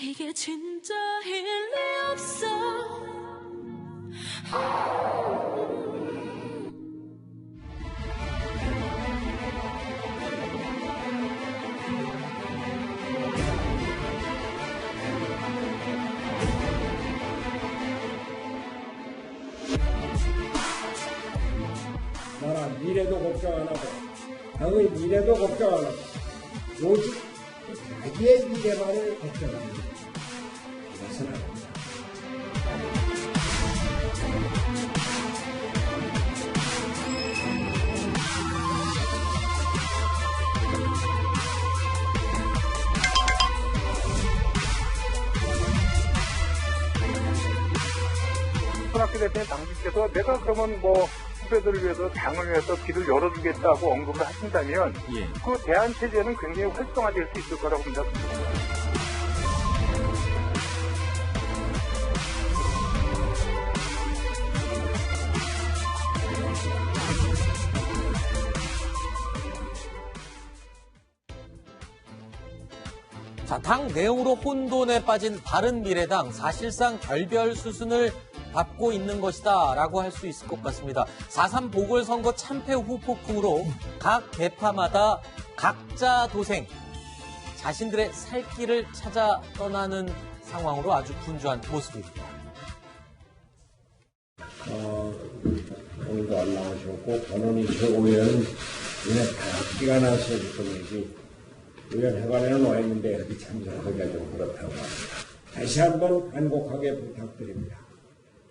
이게 진짜 일리 없어. 나라 미래도 걱정 안 하고 당의 미래도 걱정 안 하고 오직 자기의 미래만을 걱정합니다. 이것은 아닙니다. 손학규 대표의 당직께서 내가 그러면 후배들을 위해서 당을 위해서 길을 열어주겠다고 언급을 하신다면 그 대안 체제는 굉장히 활성화될 수 있을 거라고 봅니다. 자, 당 내용으로 혼돈에 빠진 바른미래당, 사실상 결별 수순을 밟고 있는 것이다 라고 할 수 있을 것 같습니다. 4.3 보궐선거 참패 후 폭풍으로 각 계파마다 각자 도생, 자신들의 살 길을 찾아 떠나는 상황으로 아주 분주한 모습입니다. 오늘도 안 나오셨고 권은희 최고위원 눈에 다 띠가 나서 지금 의원회관에는 와 있는데 어디 참석하기가 좀 그렇다고 합니다. 다시 한번 간곡하게 부탁드립니다.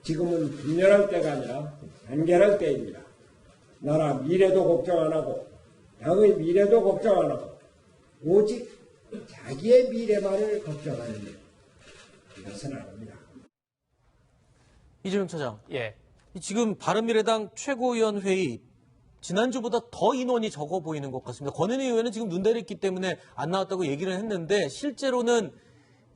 지금은 분열할 때가 아니라 단결할 때입니다. 나라 미래도 걱정 안 하고 당의 미래도 걱정 안 하고 오직 자기의 미래만을 걱정하는 일. 이것은 아닙니다. 이재명 차장, 지금 바른미래당 최고위원 회의 지난주보다 더 인원이 적어 보이는 것 같습니다. 권은희 의원은 지금 눈대리기 때문에 안 나왔다고 얘기를 했는데 실제로는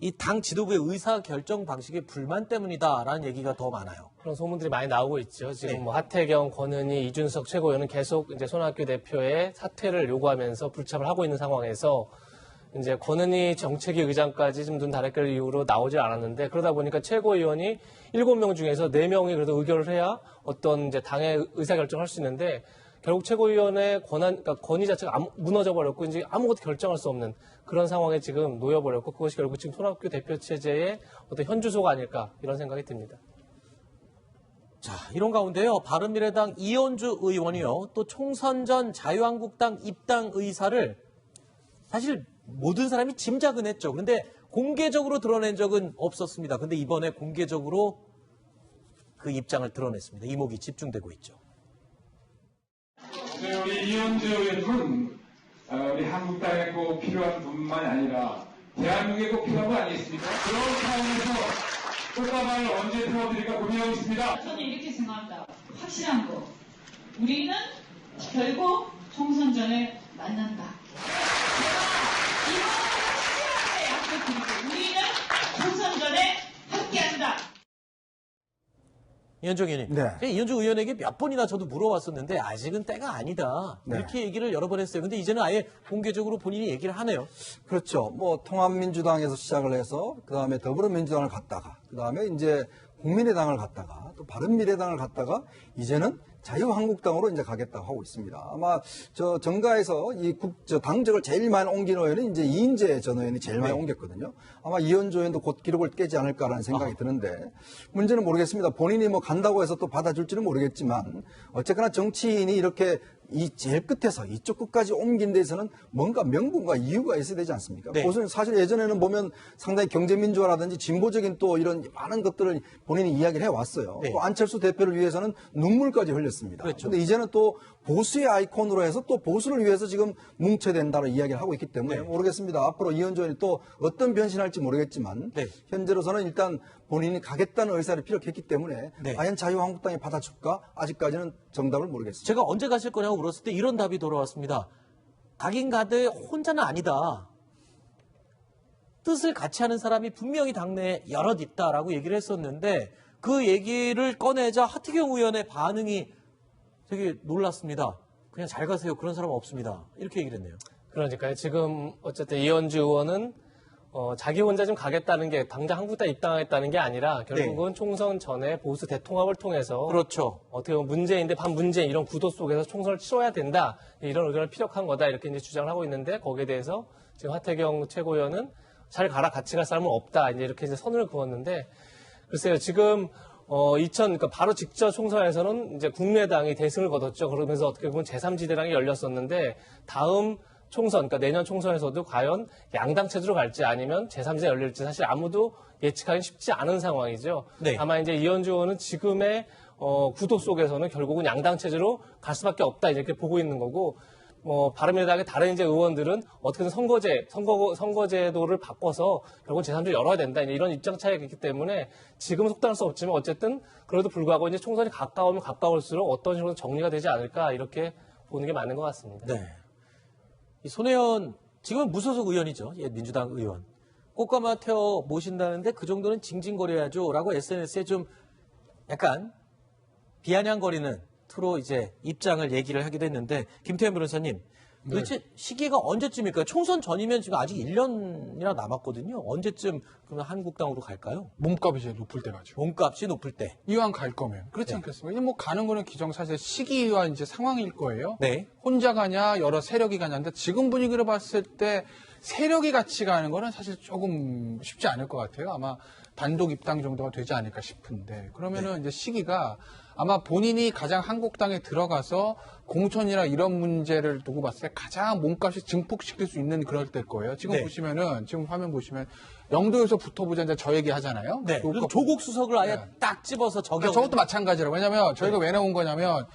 이 당 지도부의 의사 결정 방식의 불만 때문이다라는 얘기가 더 많아요. 그런 소문들이 많이 나오고 있죠. 지금 하태경, 권은희, 이준석 최고위원은 계속 이제 손학규 대표의 사퇴를 요구하면서 불참을 하고 있는 상황에서 이제 권은희 정책위 의장까지 좀 눈 다래끼를 이유로 나오질 않았는데 그러다 보니까 최고위원이 7명 중에서 4명이 그래도 의결을 해야 어떤 이제 당의 의사결정을 할 수 있는데 결국 최고위원의 그러니까 권위 자체가 무너져 버렸고 이제 아무것도 결정할 수 없는 그런 상황에 지금 놓여버렸고 그것이 결국 지금 손학규 대표 체제의 어떤 현주소가 아닐까 이런 생각이 듭니다. 자, 이런 가운데요. 바른미래당 이현주 의원이요. 또 총선 전 자유한국당 입당 의사를 사실 모든 사람이 짐작은 했죠. 그런데 공개적으로 드러낸 적은 없었습니다. 근데 이번에 공개적으로 그 입장을 드러냈습니다. 이목이 집중되고 있죠. 네, 우리 이현주 의원은 우리 한국당에 꼭 필요한 분만이 아니라 대한민국에 꼭 필요한 거 아니겠습니까? 그런 상황에서 꽃다발을 언제 태워드릴까 고민하고 있습니다. 저는 이렇게 생각합니다. 확실한 거. 우리는 결국 총선 전에 만난다. 제가 이번에 확실하게 약속드리고 우리는 총선 전에 함께한다. 이현주 의원님. 네. 이현주 의원에게 몇 번이나 저도 물어봤었는데 아직은 때가 아니다. 이렇게 얘기를 여러 번 했어요. 근데 이제는 아예 공개적으로 본인이 얘기를 하네요. 그렇죠. 통합민주당에서 시작을 해서 그다음에 더불어민주당을 갔다가 그다음에 이제 국민의당을 갔다가 또 바른미래당을 갔다가 이제는 자유한국당으로 이제 가겠다고 하고 있습니다. 아마 저 정가에서 당적을 제일 많이 옮긴 의원은 이제 이인재 전 의원이 제일 많이 옮겼거든요. 아마 이현주 의원도 곧 기록을 깨지 않을까라는 생각이 드는데 문제는 모르겠습니다. 본인이 간다고 해서 또 받아줄지는 모르겠지만 어쨌거나 정치인이 이렇게 이 제일 끝에서 이쪽 끝까지 옮긴 데에서는 뭔가 명분과 이유가 있어야 되지 않습니까? 보수는 사실 예전에는 보면 상당히 경제민주화라든지 진보적인 또 이런 많은 것들을 본인이 이야기를 해왔어요. 또 안철수 대표를 위해서는 눈물까지 흘렸습니다. 그런데 이제는 또 보수의 아이콘으로 해서 또 보수를 위해서 지금 뭉쳐야 된다는 이야기를 하고 있기 때문에 모르겠습니다. 앞으로 이현주 의원이 또 어떤 변신할지 모르겠지만 현재로서는 일단 본인이 가겠다는 의사를 피력했기 때문에 과연 자유한국당이 받아줄까? 아직까지는 정답을 모르겠습니다. 제가 언제 가실 거냐고 물었을 때 이런 답이 돌아왔습니다. 가긴 가되 혼자는 아니다. 뜻을 같이 하는 사람이 분명히 당내에 여럿 있다라고 얘기를 했었는데 그 얘기를 꺼내자 하태경 의원의 반응이 되게 놀랐습니다. 그냥 잘 가세요. 그런 사람 없습니다. 이렇게 얘기를 했네요. 그러니까요. 지금 어쨌든 이현주 의원은 자기 혼자 좀 가겠다는 게 당장 한국당에 입당하겠다는 게 아니라 결국은 총선 전에 보수 대통합을 통해서 그렇죠. 어떻게 보면 문재인 대 반문재인 이런 구도 속에서 총선을 치러야 된다. 이런 의견을 피력한 거다. 이렇게 이제 주장을 하고 있는데 거기에 대해서 지금 하태경 최고위원은 잘 가라 같이 갈 사람은 없다. 이제 이렇게 이제 선을 그었는데 글쎄요. 지금 그러니까 바로 직전 총선에서는 이제 국민의당이 대승을 거뒀죠. 그러면서 어떻게 보면 제3지대랑이 열렸었는데 다음 총선, 그러니까 내년 총선에서도 과연 양당 체제로 갈지 아니면 제3지대 열릴지 사실 아무도 예측하기 쉽지 않은 상황이죠. 네. 다만 이제 이현주 의원은 지금의 구도 속에서는 결국은 양당 체제로 갈 수밖에 없다 이렇게 보고 있는 거고, 바른미래당의 다른 이제 의원들은 어떻게든 선거제도를 바꿔서 결국 제3지를 열어야 된다 이런 입장 차이가 있기 때문에 지금은 속단할 수 없지만 어쨌든 그래도 불구하고 이제 총선이 가까우면 가까울수록 어떤 식으로 정리가 되지 않을까 이렇게 보는 게 맞는 것 같습니다. 네. 이 손혜원 지금은 무소속 의원이죠. 예, 민주당 의원. 꽃가마 태워 모신다는데 그 정도는 징징거려야죠라고 SNS에 좀 약간 비아냥거리는 투로 이제 입장을 얘기를 하기도 했는데 김태현 변호사님 도대체 시기가 언제쯤일까요? 총선 전이면 지금 아직 1년이나 남았거든요. 언제쯤 그러면 한국당으로 갈까요? 몸값이 이제 높을 때 가죠. 몸값이 높을 때. 이왕 갈 거면 그렇지 네. 않겠습니까? 뭐 가는 거는 기정사실 시기와 이제 상황일 거예요. 네. 혼자 가냐 여러 세력이 가냐인데 지금 분위기로 봤을 때 세력이 같이 가는 거는 사실 조금 쉽지 않을 것 같아요. 아마 단독 입당 정도가 되지 않을까 싶은데 그러면은 이제 시기가 아마 본인이 가장 한국당에 들어가서 공천이나 이런 문제를 두고 봤을 때 가장 몸값이 증폭시킬 수 있는 그럴 때일 거예요. 지금 보시면은 지금 화면 보시면 영도에서 붙어보자 이제 저 얘기 하잖아요. 네. 그리고 조국 수석을 아예 딱 집어서 적용. 저것도 마찬가지라고. 왜냐면 저희가 왜 나온 거냐면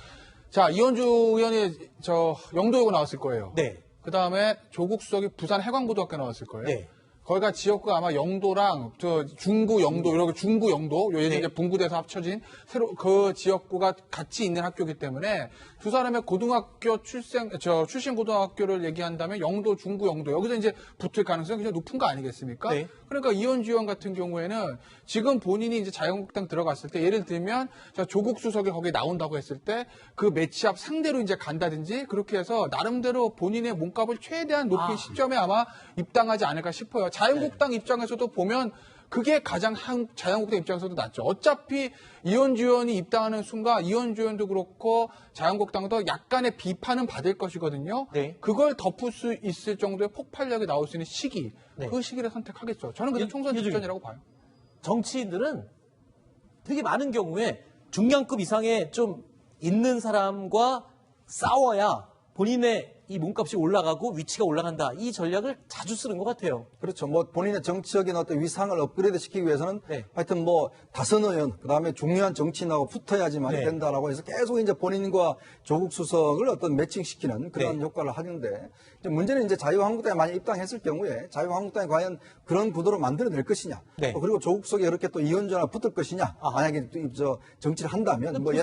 자 이현주 의원이 저 영도여고 나왔을 거예요. 네. 그 다음에 조국 수석이 부산 해광고등학교 나왔을 거예요. 네. 거기가 지역구가 아마 영도랑 저 중구 영도 이렇게 중구 영도 요즘 네. 이제 분구돼서 합쳐진 새로 그 지역구가 같이 있는 학교이기 때문에 두 사람의 고등학교 출신 고등학교를 얘기한다면 영도 중구 영도 여기서 이제 붙을 가능성이 굉장히 높은 거 아니겠습니까? 네. 그러니까 이현주 의원 같은 경우에는 지금 본인이 이제 자유한국당 들어갔을 때 예를 들면 자, 조국 수석이 거기에 나온다고 했을 때 그 매치업 상대로 이제 간다든지 그렇게 해서 나름대로 본인의 몸값을 최대한 높인 시점에 아마 입당하지 않을까 싶어요. 자유한국당 입장에서도 보면 그게 가장 자유한국당 입장에서도 낫죠. 어차피 이현주 의원이 입당하는 순간 이현주 의원도 그렇고 자유한국당도 약간의 비판은 받을 것이거든요. 네. 그걸 덮을 수 있을 정도의 폭발력이 나올 수 있는 시기, 네. 그 시기를 선택하겠죠. 저는 그냥 총선 직전이라고 봐요. 정치인들은 되게 많은 경우에 중량급 이상의 좀 있는 사람과 싸워야 본인의 이 몸값이 올라가고 위치가 올라간다. 이 전략을 자주 쓰는 것 같아요. 그렇죠. 뭐 본인의 정치적인 어떤 위상을 업그레이드 시키기 위해서는 네. 하여튼 뭐 다선 의원, 그 다음에 중요한 정치인하고 붙어야지만 네. 된다라고 해서 계속 이제 본인과 조국 수석을 어떤 매칭시키는 그런 네. 효과를 하는데 이제 문제는 이제 자유한국당에 많이 입당했을 경우에 자유한국당이 과연 그런 구도로 만들어낼 것이냐. 네. 그리고 조국 수석이 이렇게 또 이현주나 붙을 것이냐. 만약에 또 정치를 한다면 뭐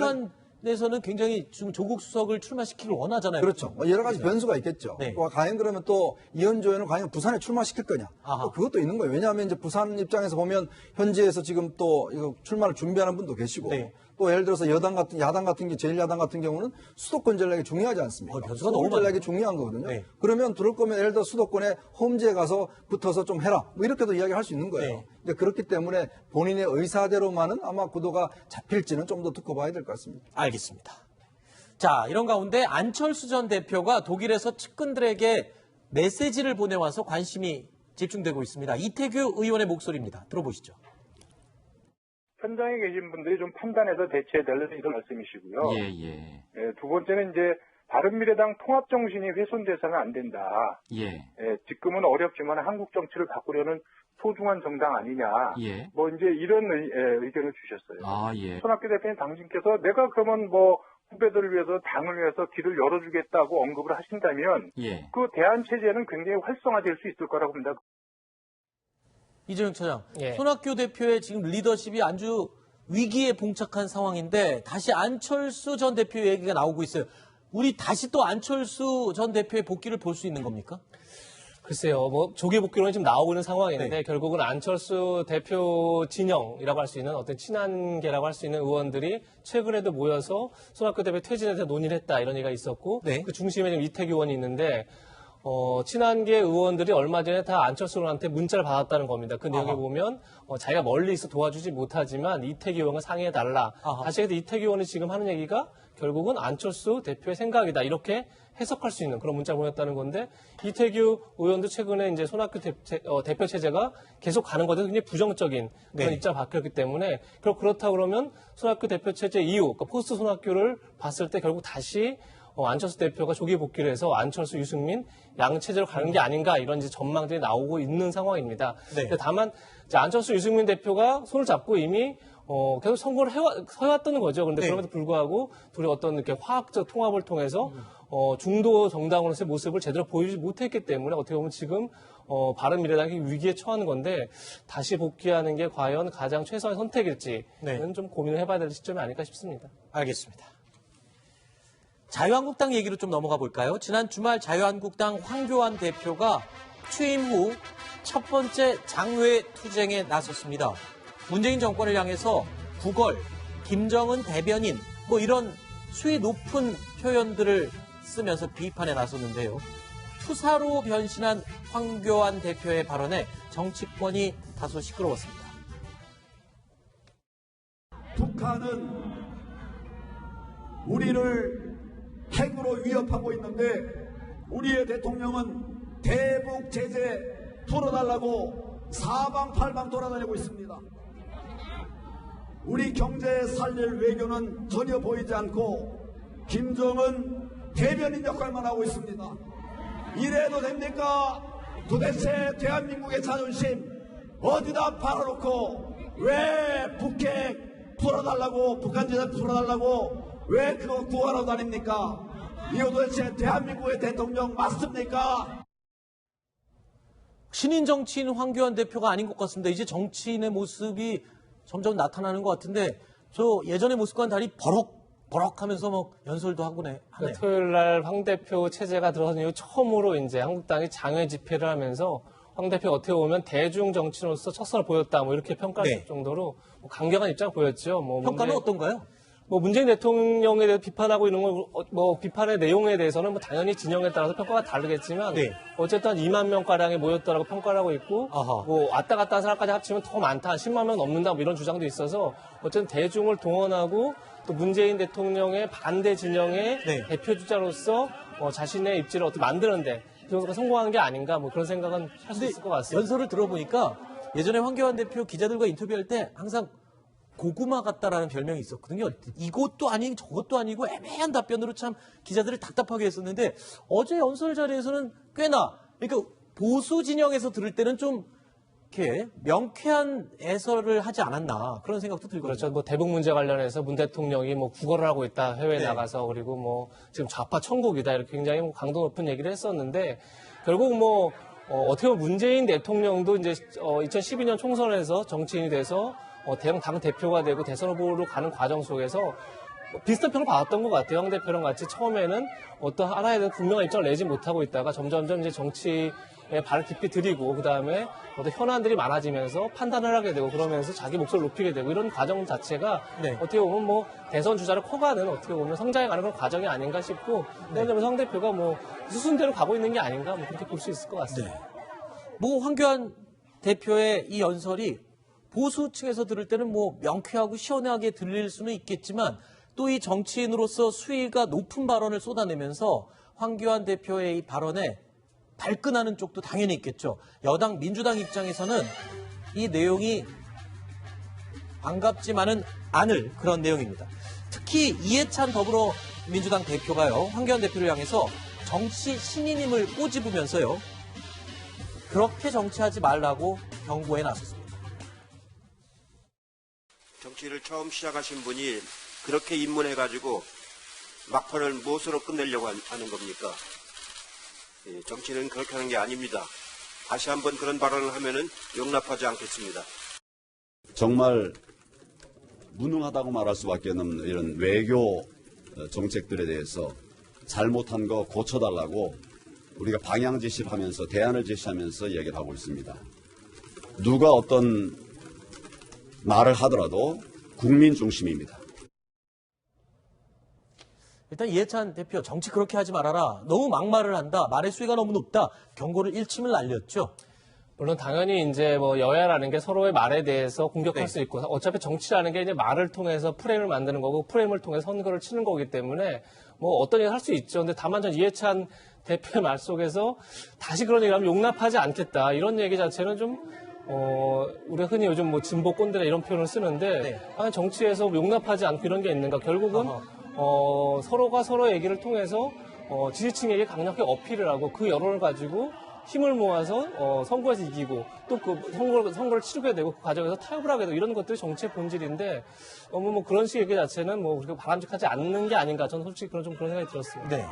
부산에서는 굉장히 지금 조국 수석을 출마시키길 원하잖아요. 그렇죠. 여러 가지 변수가 있겠죠. 네. 과연 그러면 또 이현주 의원을 과연 부산에 출마시킬 거냐. 아하. 그것도 있는 거예요. 왜냐하면 이제 부산 입장에서 보면 현지에서 지금 또 이거 출마를 준비하는 분도 계시고 네. 또 예를 들어서 야당 같은 게 제1야당 같은 경우는 수도권 전략이 중요하지 않습니까? 변수가 서울 너무 전략이 많아요. 중요한 거거든요. 네. 그러면 들을 거면 예를 들어 수도권에 홈지에 가서 붙어서 좀 해라. 뭐 이렇게도 이야기할 수 있는 거예요. 네. 이제 그렇기 때문에 본인의 의사대로만은 아마 구도가 잡힐지는 좀 더 두고 봐야 될 것 같습니다. 알겠습니다. 자, 이런 가운데 안철수 전 대표가 독일에서 측근들에게 메시지를 보내와서 관심이 집중되고 있습니다. 이태규 의원의 목소리입니다. 들어보시죠. 현장에 계신 분들이 좀 판단해서 대처해야 될 이런 말씀이시고요. 예. 두 번째는 이제 바른미래당 통합 정신이 훼손돼서는 안 된다. 예. 지금은 어렵지만 한국 정치를 바꾸려는 소중한 정당 아니냐. 예. 뭐 이제 이런 의견을 주셨어요. 아, 예. 손학규 대표님 당신께서 내가 그러면 뭐 후배들을 위해서 당을 위해서 길을 열어주겠다고 언급을 하신다면 예. 그 대안 체제는 굉장히 활성화될 수 있을 거라고 봅니다. 이재용 차장, 예. 손학규 대표의 지금 리더십이 아주 위기에 봉착한 상황인데 다시 안철수 전 대표 얘기가 나오고 있어요. 우리 다시 또 안철수 전 대표의 복귀를 볼 수 있는 겁니까? 글쎄요, 뭐 조기 복귀론이 지금 나오고 있는 상황인데 네. 결국은 안철수 대표 진영이라고 할 수 있는 어떤 친한계라고 할 수 있는 의원들이 최근에도 모여서 손학규 대표 퇴진에 대해서 논의를 했다 이런 얘기가 있었고 네. 그 중심에 지금 이태규 의원이 있는데 친한계 의원들이 얼마 전에 다 안철수 의원한테 문자를 받았다는 겁니다. 그 내용에 보면 자기가 멀리 있어 도와주지 못하지만 이태기 의원과 상의해달라. 다시 해서 이태기 의원이 지금 하는 얘기가 결국은 안철수 대표의 생각이다. 이렇게 해석할 수 있는 그런 문자를 보냈다는 건데 이태규 의원도 최근에 이제 손학규 대표 체제가 계속 가는 것에 굉장히 부정적인 그런 입장을 밝혔기 때문에 그렇다 그러면 손학규 대표 체제 이후 그러니까 포스트 손학규를 봤을 때 결국 다시 안철수 대표가 조기 복귀를 해서 안철수, 유승민 양체제로 가는 게 아닌가 이런 이제 전망들이 나오고 있는 상황입니다. 다만 이제 안철수, 유승민 대표가 손을 잡고 이미 계속 선거를 해왔다는 거죠. 그런데 그럼에도 불구하고 둘이 어떤 이렇게 화학적 통합을 통해서 중도 정당으로서의 모습을 제대로 보여주지 못했기 때문에 어떻게 보면 지금 바른미래당이 위기에 처하는 건데 다시 복귀하는 게 과연 가장 최선의 선택일지는 좀 고민을 해봐야 될 시점이 아닐까 싶습니다. 알겠습니다. 자유한국당 얘기로 좀 넘어가 볼까요? 지난 주말 자유한국당 황교안 대표가 취임 후 첫 번째 장외 투쟁에 나섰습니다. 문재인 정권을 향해서 구걸, 김정은 대변인 뭐 이런 수위 높은 표현들을 쓰면서 비판에 나섰는데요. 투사로 변신한 황교안 대표의 발언에 정치권이 다소 시끄러웠습니다. 북한은 우리를 핵으로 위협하고 있는데 우리의 대통령은 대북 제재 풀어달라고 사방팔방 돌아다니고 있습니다. 우리 경제 살릴 외교는 전혀 보이지 않고 김정은 대변인 역할만 하고 있습니다. 이래도 됩니까? 도대체 대한민국의 자존심 어디다 팔아놓고 왜 북핵 풀어달라고 북한 제재 풀어달라고 왜 그거 구하러 다닙니까? 이거 도대체 대한민국의 대통령 맞습니까? 신인 정치인 황교안 대표가 아닌 것 같습니다. 이제 정치인의 모습이 점점 나타나는 것 같은데 저 예전의 모습과는 달리 버럭 하면서 뭐 연설도 하네요. 토요일 날 황 대표 체제가 들어선 이후 처음으로 이제 한국당이 장외 집회를 하면서 황 대표가 어떻게 보면 대중 정치인으로서 첫선을 보였다 뭐 이렇게 평가할 정도로 뭐 강경한 입장을 보였죠. 뭐 평가는 어떤가요? 뭐 문재인 대통령에 대해서 비판하고 있는 건 뭐 비판의 내용에 대해서는 뭐 당연히 진영에 따라서 평가가 다르겠지만 어쨌든 2만 명 가량이 모였다라고 평가를 하고 있고 뭐 왔다 갔다 한 사람까지 합치면 더 많다, 10만 명 넘는다 뭐 이런 주장도 있어서 어쨌든 대중을 동원하고 또 문재인 대통령의 반대 진영의 대표 주자로서 자신의 입지를 어떻게 만드는데 그 성공한 게 아닌가 뭐 그런 생각은 할 수 있을 것 같습니다. 연설을 들어보니까 예전에 황교안 대표 기자들과 인터뷰할 때 항상 고구마 같다라는 별명이 있었거든요. 이것도 아니고 저것도 아니고 애매한 답변으로 참 기자들을 답답하게 했었는데 어제 연설 자리에서는 꽤나 그러니까 보수 진영에서 들을 때는 좀 이렇게 명쾌한 해설을 하지 않았나 그런 생각도 들거든요. 그렇죠. 뭐 대북 문제 관련해서 문 대통령이 뭐 구걸을 하고 있다 해외에 나가서 그리고 뭐 지금 좌파 천국이다 이렇게 굉장히 뭐 강도 높은 얘기를 했었는데 결국 뭐 어떻게 보면 문재인 대통령도 이제 2012년 총선에서 정치인이 돼서 당 대표가 되고 대선 후보로 가는 과정 속에서 비슷한 평을 받았던 것 같아요. 황 대표랑 같이 처음에는 어떤 하나에 대한 분명한 입장을 내지 못하고 있다가 점점점 이제 정치에 발을 깊이 들이고 그다음에 어떤 현안들이 많아지면서 판단을 하게 되고 그러면서 자기 목소리를 높이게 되고 이런 과정 자체가 어떻게 보면 뭐 대선 주자를 커가는 어떻게 보면 성장해가는 그런 과정이 아닌가 싶고 그런 점에서 황 대표가 뭐 수순대로 가고 있는 게 아닌가 뭐 그렇게 볼 수 있을 것 같습니다. 뭐 황교안 대표의 이 연설이 보수층에서 들을 때는 뭐 명쾌하고 시원하게 들릴 수는 있겠지만 또 이 정치인으로서 수위가 높은 발언을 쏟아내면서 황교안 대표의 이 발언에 발끈하는 쪽도 당연히 있겠죠. 여당 민주당 입장에서는 이 내용이 반갑지만은 않을 그런 내용입니다. 특히 이해찬 더불어민주당 대표가요. 황교안 대표를 향해서 정치 신인임을 꼬집으면서요. 그렇게 정치하지 말라고 경고에 나섰습니다. 정치를 처음 시작하신 분이 그렇게 입문해가지고 막판을 무엇으로 끝내려고 하는 겁니까? 정치는 그렇게 하는 게 아닙니다. 다시 한번 그런 발언을 하면은 용납하지 않겠습니다. 정말 무능하다고 말할 수밖에 없는 이런 외교 정책들에 대해서 잘못한 거 고쳐달라고 우리가 방향 제시를 하면서 대안을 제시하면서 얘기를 하고 있습니다. 누가 어떤 말을 하더라도 국민 중심입니다. 일단 이해찬 대표 정치 그렇게 하지 말아라. 너무 막말을 한다. 말의 수위가 너무 높다. 경고를 일침을 날렸죠. 물론 당연히 이제 뭐 여야라는 게 서로의 말에 대해서 공격할 수 있고 어차피 정치라는 게 이제 말을 통해서 프레임을 만드는 거고 프레임을 통해서 선거를 치는 거기 때문에 뭐 어떤 얘기 할 수 있죠. 근데 다만 전 이해찬 대표의 말 속에서 다시 그런 얘기하면 용납하지 않겠다. 이런 얘기 자체는 좀 우리가 흔히 요즘 뭐 진보 꼰대라 이런 표현을 쓰는데 과연 정치에서 용납하지 않고 이런 게 있는가. 결국은 서로가 서로의 얘기를 통해서 지지층에게 강력하게 어필을 하고 그 여론을 가지고 힘을 모아서 선거에서 이기고 또 그 선거를 치르게 되고 그 과정에서 타협을 하게 되고 이런 것들이 정치의 본질인데 너무 뭐 그런 식의 얘기 자체는 뭐 그렇게 바람직하지 않는 게 아닌가. 저는 솔직히 그런 생각이 들었습니다. 네.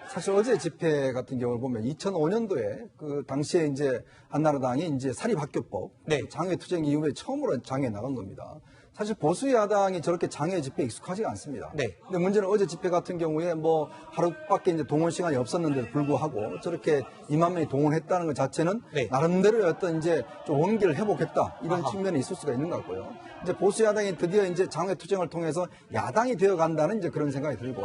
사실 어제 집회 같은 경우를 보면 2005년도에 그 당시에 이제 한나라당이 이제 사립학교법 장외 투쟁 이후에 처음으로 장외에 나간 겁니다. 사실 보수 야당이 저렇게 장외 집회에 익숙하지가 않습니다. 근데 문제는 어제 집회 같은 경우에 뭐 하루밖에 이제 동원 시간이 없었는데도 불구하고 저렇게 2만 명이 동원했다는 것 자체는 나름대로 어떤 이제 좀 원기를 회복했다 이런 측면이 있을 수가 있는 것 같고요. 이제 보수 야당이 드디어 이제 장외 투쟁을 통해서 야당이 되어 간다는 이제 그런 생각이 들고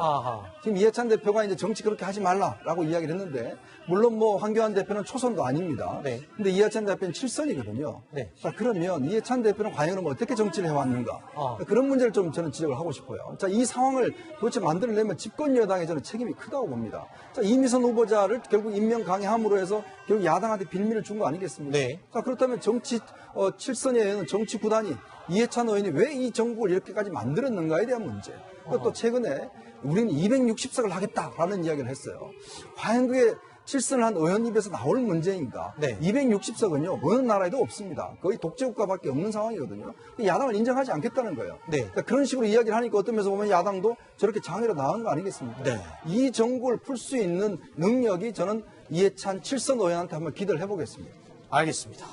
지금 이해찬 대표가 이제 정치 그렇게 하지 말라라고 이야기를 했는데 물론 뭐 황교안 대표는 초선도 아닙니다. 근데 이해찬 대표는 7선이거든요. 자, 그러면 이해찬 대표는 과연 어떻게 정치를 해왔는가? 그런 문제를 좀 저는 지적을 하고 싶어요. 자, 이 상황을 도대체 만들어내면 집권 여당의 저는 책임이 크다고 봅니다. 자, 이미선 후보자를 결국 임명 강행함으로 해서 결국 야당한테 빌미를 준 거 아니겠습니까? 자, 그렇다면 정치 7선의 정치 구단이 이해찬 의원이 왜 이 정국을 이렇게까지 만들었는가에 대한 문제. 또 최근에 우리는 260석을 하겠다라는 이야기를 했어요. 과연 그게 7선을 한 의원 입에서 나올 문제인가? 260석은요 어느 나라에도 없습니다. 거의 독재국가밖에 없는 상황이거든요. 야당을 인정하지 않겠다는 거예요. 그러니까 그런 식으로 이야기를 하니까 어떤 면에서 보면 야당도 저렇게 장애로 나간 거 아니겠습니까? 이 정국을 풀 수 있는 능력이 저는 이해찬 7선 의원한테 한번 기대를 해보겠습니다. 알겠습니다.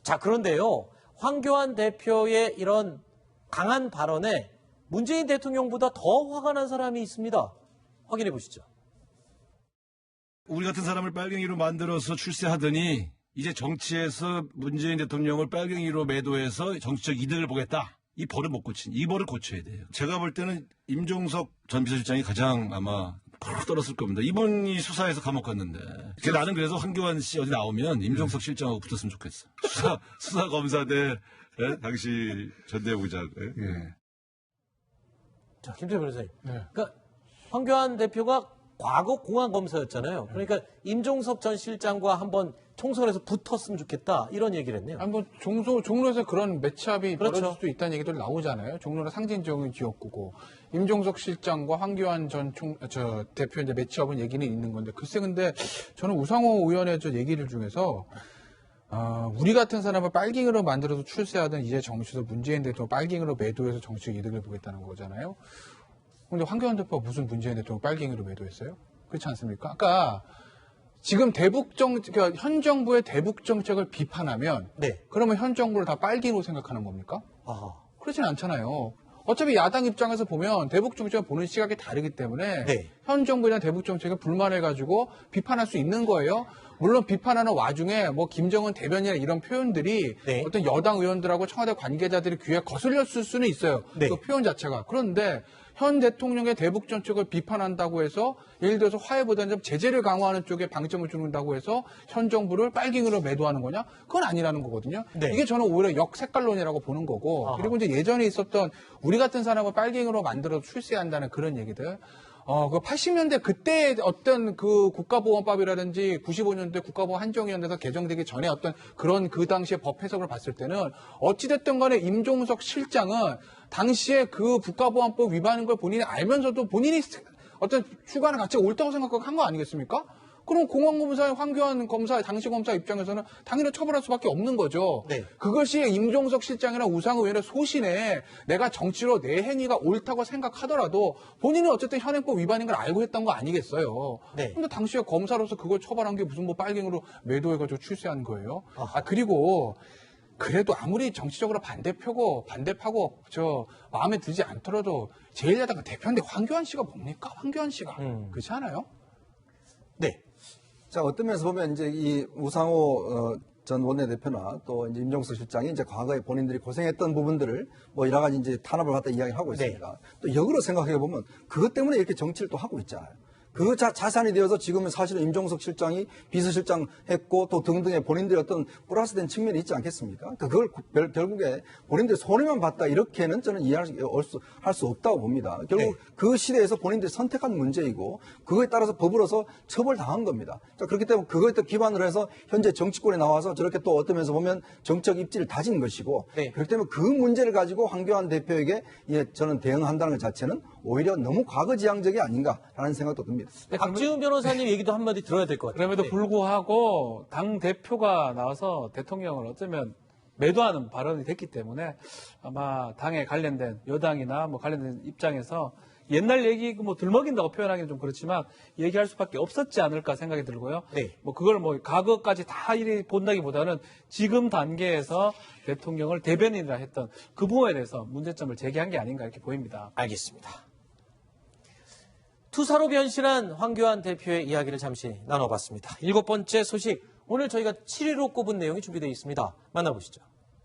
자, 그런데요. 황교안 대표의 이런 강한 발언에 문재인 대통령보다 더 화가 난 사람이 있습니다. 확인해 보시죠. 우리 같은 사람을 빨갱이로 만들어서 출세하더니 이제 정치에서 문재인 대통령을 빨갱이로 매도해서 정치적 이득을 보겠다. 이 버릇 못 고친, 이 버릇 고쳐야 돼요. 제가 볼 때는 임종석 전 비서실장이 가장 아마 팍 떨었을 겁니다. 이분이 수사에서 감옥 갔는데. 나는 그래서 황교안 씨 어디 나오면 임종석 실장하고 붙었으면 좋겠어. 수사 검사대 당시 전대부장. 자, 김태우 변호사님. 그러니까 황교안 대표가 과거 공안검사였잖아요. 그러니까 임종석 전 실장과 한번 총선에서 붙었으면 좋겠다 이런 얘기를 했네요. 아니 뭐 종로에서 그런 매치업이 벌어질 수도 있다는 얘기들 나오잖아요. 종로는 상징적인 지역구고 임종석 실장과 황교안 전 대표 이제 매치업은 얘기는 있는 건데 글쎄 근데 저는 우상호 의원의 저 얘기를 중에서 우리 같은 사람을 빨갱이로 만들어서 출세하던 이제 정치에서 문재인 대통령 빨갱이로 매도해서 정치적 이득을 보겠다는 거잖아요. 근데 황교안 대표가 무슨 문재인 대통령 빨갱이로 매도했어요? 그렇지 않습니까? 아까 지금 현 정부의 대북 정책을 비판하면 그러면 현 정부를 다 빨갱이로 생각하는 겁니까? 그렇진 않잖아요. 어차피 야당 입장에서 보면 대북 정책을 보는 시각이 다르기 때문에 현 정부에 대한 대북 정책에 불만해가지고 비판할 수 있는 거예요. 물론 비판하는 와중에 뭐 김정은 대변이나 이런 표현들이 어떤 여당 의원들하고 청와대 관계자들이 귀에 거슬렸을 수는 있어요. 그 표현 자체가. 그런데 현 대통령의 대북 정책을 비판한다고 해서 예를 들어서 화해보다는 좀 제재를 강화하는 쪽에 방점을 두는다고 해서 현 정부를 빨갱이로 매도하는 거냐? 그건 아니라는 거거든요. 이게 저는 오히려 역색깔론이라고 보는 거고 그리고 이제 예전에 있었던 우리 같은 사람을 빨갱이로 만들어서 출세한다는 그런 얘기들. 그 80년대 그때 어떤 그 국가보안법이라든지 95년대 국가보안 한정위원회에서 개정되기 전에 어떤 그런 그 당시의 법 해석을 봤을 때는 어찌됐든 간에 임종석 실장은 당시에 그 국가보안법 위반인 걸 본인이 알면서도 본인이 어떤 추가하는 가치가 옳다고 생각하고 한 거 아니겠습니까? 그럼 공안검사의 황교안 검사, 당시 검사 입장에서는 당연히 처벌할 수밖에 없는 거죠. 그것이 임종석 실장이나 우상호 의원의 소신에 내가 정치로 내 행위가 옳다고 생각하더라도 본인은 어쨌든 현행법 위반인 걸 알고 했던 거 아니겠어요. 근데 당시에 검사로서 그걸 처벌한 게 무슨 뭐 빨갱이로 매도해가지고 출세한 거예요. 그리고 그래도 아무리 정치적으로 반대파고 마음에 들지 않더라도 제1야당 대표인데 황교안 씨가 뭡니까? 황교안 씨가. 그렇지 않아요? 자, 어떤 면에서 보면 이제 이 우상호 전 원내대표나 또 이제 임종석 실장이 이제 과거에 본인들이 고생했던 부분들을 뭐 여러 가지 이제 탄압을 갖다 이야기를 하고 있습니다. 또 역으로 생각해 보면 그것 때문에 이렇게 정치를 또 하고 있잖아요. 그 자산이 되어서 지금은 사실은 임종석 실장이 비서실장 했고 또 등등의 본인들의 어떤 플러스된 측면이 있지 않겠습니까? 그걸 결국에 본인들이 손해만 봤다 이렇게는 저는 이해할 수 없다고 봅니다. 결국 그 시대에서 본인들이 선택한 문제이고 그거에 따라서 법으로서 처벌당한 겁니다. 자, 그렇기 때문에 그거에 또 기반으로 해서 현재 정치권에 나와서 저렇게 또 어떤 면에서 보면 정적 입지를 다진 것이고 그렇기 때문에 그 문제를 가지고 황교안 대표에게 저는 대응한다는 것 자체는 오히려 너무 과거지향적이 아닌가라는 생각도 듭니다. 박지훈 변호사님 얘기도 한마디 들어야 될 것 같아요. 그럼에도 불구하고 당 대표가 나와서 대통령을 어쩌면 매도하는 발언이 됐기 때문에 아마 당에 관련된 여당이나 뭐 관련된 입장에서 옛날 얘기 뭐 들먹인다고 표현하기는 좀 그렇지만 얘기할 수밖에 없었지 않을까 생각이 들고요. 뭐 그걸 뭐 과거까지 다 이리 본다기보다는 지금 단계에서 대통령을 대변인이라 했던 그 부분에 대해서 문제점을 제기한 게 아닌가 이렇게 보입니다. 알겠습니다. 투사로 변실한 황교안 대표의 이야기를 잠시 나눠봤습니다. 7번째 소식, 오늘 저희가 7위로 꼽은 내용이 준비되어 있습니다. 만나보시죠.